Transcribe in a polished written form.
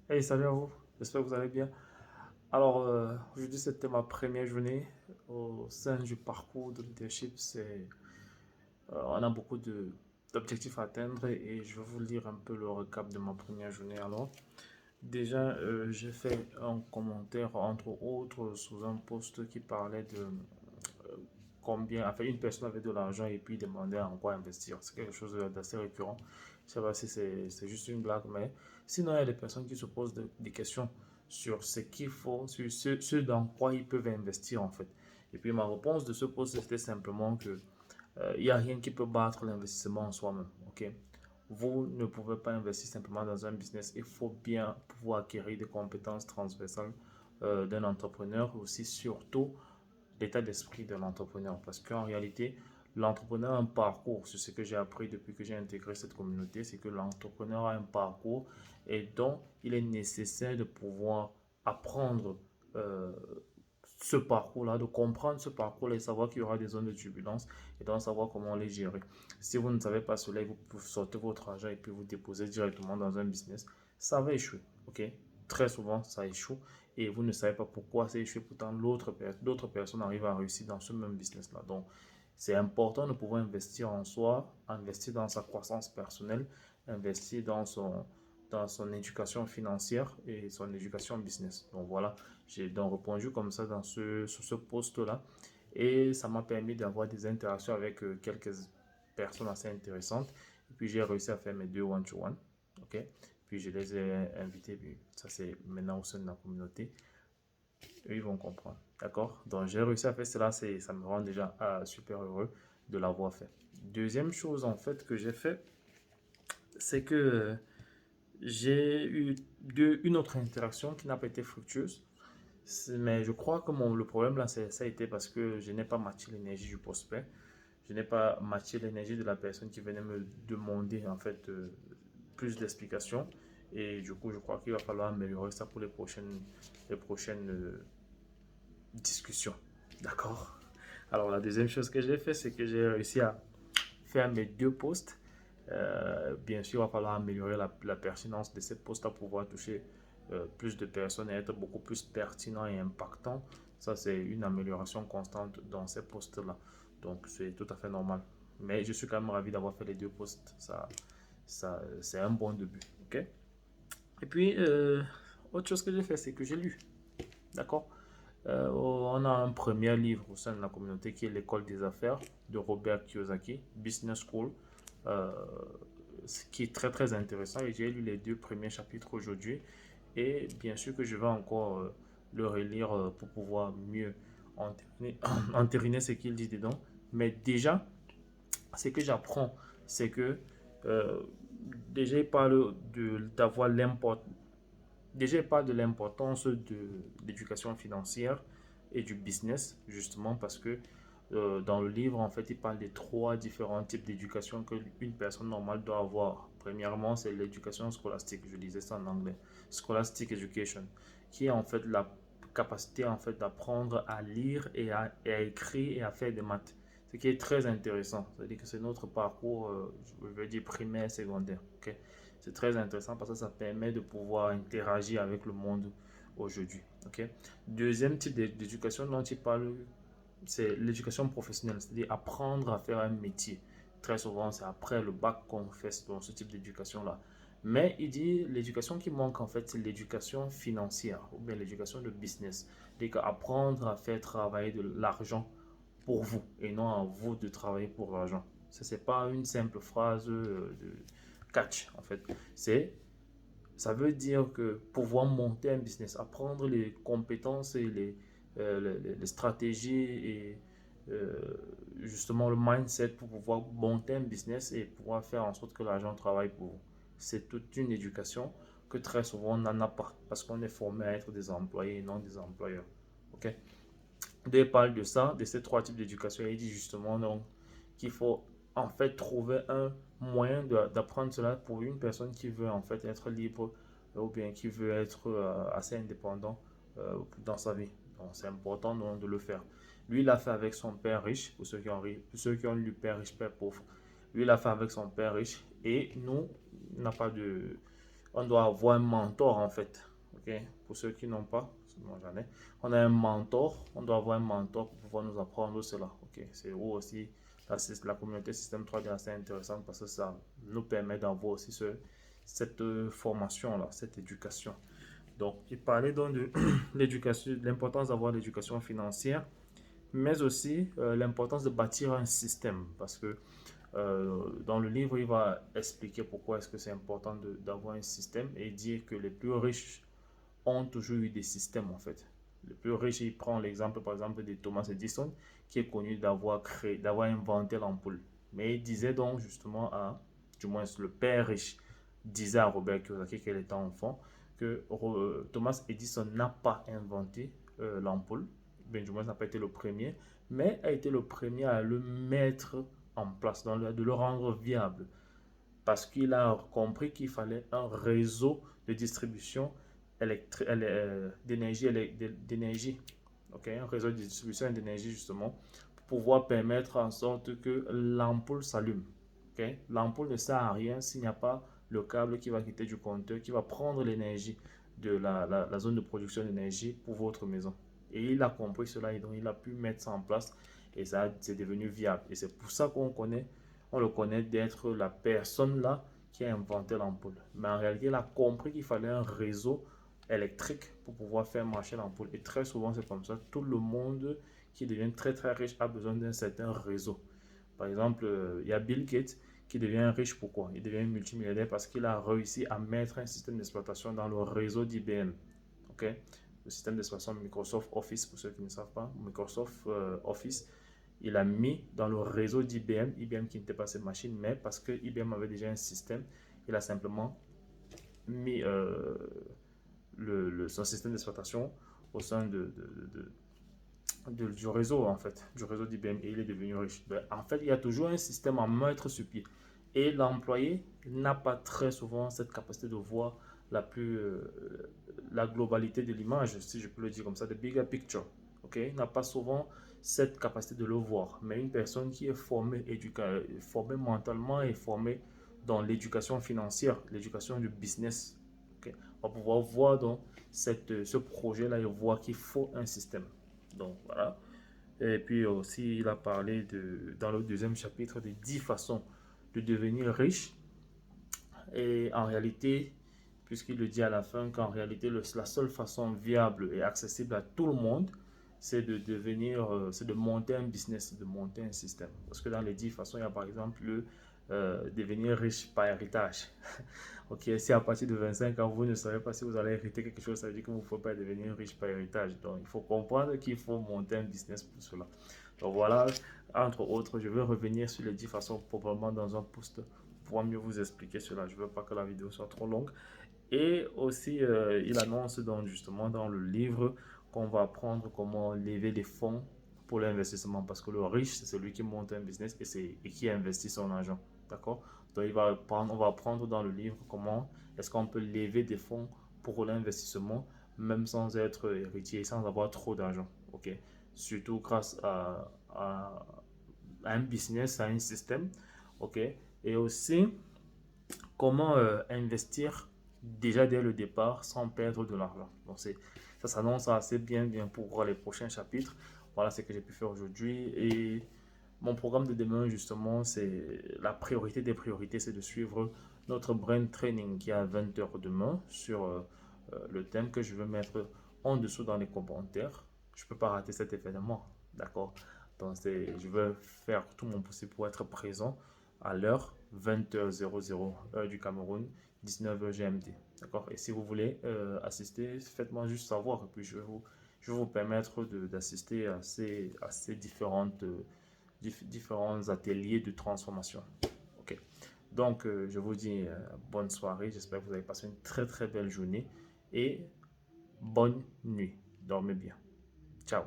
Hey, salut à vous, j'espère que vous allez bien. Alors, aujourd'hui, c'était ma première journée au sein du parcours de leadership. On a beaucoup d'objectifs à atteindre et je vais vous lire un peu le recap de ma première journée. Alors, déjà, j'ai fait un commentaire, entre autres, sous un post qui parlait de combien, enfin, une personne avait de l'argent et puis demandait en quoi investir. C'est quelque chose d'assez récurrent. Je sais pas si c'est juste une blague, mais sinon, il y a des personnes qui se posent des questions sur ce qu'il faut, sur ce dans quoi ils peuvent investir en fait. Et puis ma réponse de ce post, c'était simplement que il n'y a rien qui peut battre l'investissement en soi-même. Ok? Vous ne pouvez pas investir simplement dans un business. Il faut bien pouvoir acquérir des compétences transversales d'un entrepreneur, aussi surtout l'état d'esprit de l'entrepreneur. Parce qu'en réalité, l'entrepreneur a un parcours. C'est ce que j'ai appris depuis que j'ai intégré cette communauté, c'est que l'entrepreneur a un parcours et donc il est nécessaire de pouvoir apprendre euh, ce parcours-là, de comprendre ce parcours-là et savoir qu'il y aura des zones de turbulence et donc savoir comment les gérer. Si vous ne savez pas cela, vous sortez votre argent et puis vous déposez directement dans un business, ça va échouer. Ok? Très souvent, ça échoue et vous ne savez pas pourquoi c'est échoué. Pourtant, d'autres personnes arrivent à réussir dans ce même business-là. Donc, c'est important de pouvoir investir en soi, investir dans sa croissance personnelle, investir dans son éducation financière et son éducation business. Donc voilà, j'ai donc répondu comme ça sur ce post-là et ça m'a permis d'avoir des interactions avec quelques personnes assez intéressantes. Et puis j'ai réussi à faire mes deux one-to-one. Ok? Puis je les ai invités, puis ça c'est maintenant au sein de la communauté. Eux, ils vont comprendre. D'accord? Donc j'ai réussi à faire cela, ça me rend déjà super heureux de l'avoir fait. Deuxième chose en fait que j'ai fait, c'est que j'ai eu une autre interaction qui n'a pas été fructueuse. Mais je crois que le problème là, ça a été parce que je n'ai pas matché l'énergie du prospect. Je n'ai pas matché l'énergie de la personne qui venait me demander en fait plus d'explications. Et du coup, je crois qu'il va falloir améliorer ça pour les prochaines discussions. D'accord? Alors, la deuxième chose que j'ai fait, c'est que j'ai réussi à faire mes deux posts. Bien sûr, il va falloir améliorer la pertinence de ces posts à pouvoir toucher plus de personnes et être beaucoup plus pertinent et impactant. Ça, c'est une amélioration constante dans ces posts-là. Donc, c'est tout à fait normal. Mais je suis quand même ravi d'avoir fait les deux posts. C'est un bon début. OK? Et puis, autre chose que j'ai fait, c'est que j'ai lu. D'accord? On a un premier livre au sein de la communauté qui est L'école des affaires de Robert Kiyosaki, Business School, euh, ce qui est très très intéressant. Et j'ai lu les deux premiers chapitres aujourd'hui. Et bien sûr que je vais encore le relire pour pouvoir mieux entériner, entériner ce qu'il dit dedans. Mais déjà, ce que j'apprends, c'est que euh, déjà il parle d'avoir l'importance. Déjà, il parle de l'importance de l'éducation financière et du business, justement parce que dans le livre, en fait, il parle des trois différents types d'éducation qu'une personne normale doit avoir. Premièrement, c'est l'éducation scolastique, je disais ça en anglais, scholastic education, qui est en fait la capacité en fait d'apprendre à lire et à écrire et à faire des maths. Ce qui est très intéressant, c'est-à-dire que c'est notre parcours, je veux dire primaire, secondaire. Ok. C'est très intéressant parce que ça permet de pouvoir interagir avec le monde aujourd'hui. Ok. Deuxième type d'éducation dont il parle, c'est l'éducation professionnelle, c'est-à-dire apprendre à faire un métier. Très souvent, c'est après le bac qu'on fait dans ce type d'éducation-là. Mais il dit l'éducation qui manque en fait, c'est l'éducation financière ou bien l'éducation de business. C'est-à-dire apprendre à faire travailler de l'argent pour vous et non à vous de travailler pour l'argent. Ce n'est pas une simple phrase de catch en fait. Ça veut dire que pouvoir monter un business, apprendre les compétences et les stratégies et euh, justement le mindset pour pouvoir monter un business et pouvoir faire en sorte que l'argent travaille pour vous. C'est toute une éducation que très souvent on n'en a pas parce qu'on est formé à être des employés et non des employeurs. Ok? Il parle de ça, de ces trois types d'éducation. Il dit justement donc qu'il faut en fait trouver un moyen d'apprendre cela pour une personne qui veut en fait être libre ou bien qui veut être assez indépendant dans sa vie. Donc c'est important donc, de le faire. Lui, il l'a fait avec son père riche, pour ceux qui ont lu Père riche, Père pauvre. Lui, il l'a fait avec son père riche et nous, on n'a pas de on doit avoir un mentor en fait. Ok, pour ceux qui n'ont pas, moi j'en ai, on a un mentor, on doit avoir un mentor pour pouvoir nous apprendre cela. Ok, c'est où aussi la communauté Système 3D est assez intéressante parce que ça nous permet d'avoir aussi cette formation-là, cette éducation. Donc, il parlait donc de l'éducation, de l'importance d'avoir l'éducation financière, mais aussi l'importance de bâtir un système parce que dans le livre, il va expliquer pourquoi est-ce que c'est important d'avoir un système et dire que les plus riches ont toujours eu des systèmes en fait. Le plus riche, il prend l'exemple par exemple de Thomas Edison qui est connu d'avoir créé, d'avoir inventé l'ampoule. Mais il disait donc justement du moins le père riche disait à Robert Kiyosaki qu'il était enfant que Thomas Edison n'a pas inventé l'ampoule, bien du moins n'a pas été le premier, mais a été le premier à le mettre en place, de le rendre viable, parce qu'il a compris qu'il fallait un réseau de distribution d'énergie, ok, un réseau de distribution d'énergie justement, pour pouvoir permettre en sorte que l'ampoule s'allume. Okay? L'ampoule ne sert à rien s'il n'y a pas le câble qui va quitter du compteur, qui va prendre l'énergie de la zone de production d'énergie pour votre maison. Et il a compris cela et donc il a pu mettre ça en place et ça c'est devenu viable. Et c'est pour ça on le connaît d'être la personne là qui a inventé l'ampoule. Mais en réalité, il a compris qu'il fallait un réseau électrique pour pouvoir faire marcher l'ampoule. Et très souvent, c'est comme ça. Tout le monde qui devient très très riche a besoin d'un certain réseau. Par exemple, il y a Bill Gates qui devient riche. Pourquoi? Il devient multimilliardaire parce qu'il a réussi à mettre un système d'exploitation dans le réseau d'IBM. Okay? Le système d'exploitation Microsoft Office, pour ceux qui ne savent pas, Microsoft Office, il a mis dans le réseau d'IBM, IBM qui n'était pas cette machine, mais parce que IBM avait déjà un système, il a simplement mis son système d'exploitation au sein du réseau en fait, du réseau d'IBM et il est devenu riche. Ben, en fait, il y a toujours un système à mettre sur pied et l'employé n'a pas très souvent cette capacité de voir la globalité de l'image, si je peux le dire comme ça, the bigger picture. Ok, il n'a pas souvent cette capacité de le voir. Mais une personne qui est formée mentalement et formée dans l'éducation financière, l'éducation du business, okay, va pouvoir voir dans ce projet-là et voir qu'il faut un système. Donc voilà. Et puis aussi, il a parlé dans le deuxième chapitre de 10 façons de devenir riche. Et en réalité, puisqu'il le dit à la fin, qu'en réalité, la seule façon viable et accessible à tout le monde, c'est c'est de monter un business, de monter un système. Parce que dans les 10 façons, il y a par exemple devenir riche par héritage. Ok, si à partir de 25 ans, vous ne savez pas si vous allez hériter quelque chose, ça veut dire que vous ne faut pas devenir riche par héritage. Donc, il faut comprendre qu'il faut monter un business pour cela. Donc voilà, entre autres, je vais revenir sur les 10 façons probablement dans un post pour mieux vous expliquer cela. Je ne veux pas que la vidéo soit trop longue. Et aussi, il annonce donc justement dans le livre qu'on va apprendre comment lever des fonds pour l'investissement. Parce que le riche, c'est celui qui monte un business et qui investit son argent. D'accord? Donc, on va apprendre dans le livre comment est-ce qu'on peut lever des fonds pour l'investissement, même sans être héritier, sans avoir trop d'argent. Ok? Surtout grâce à un business, à un système. Ok? Et aussi, comment investir déjà dès le départ sans perdre de l'argent. Donc ça s'annonce assez bien pour les prochains chapitres. Voilà ce que j'ai pu faire aujourd'hui. Et mon programme de demain, justement, c'est la priorité des priorités, c'est de suivre notre brain training qui est à 20h demain sur le thème que je vais mettre en dessous dans les commentaires. Je ne peux pas rater cet événement, d'accord? Donc je vais faire tout mon possible pour être présent à l'heure 20h00 heure du Cameroun, 19h GMT. D'accord? Et si vous voulez assister, faites-moi juste savoir et puis je vais vous permettre d'assister à ces différents ateliers de transformation. Ok. Donc, je vous dis bonne soirée. J'espère que vous avez passé une très très belle journée et bonne nuit. Dormez bien. Ciao.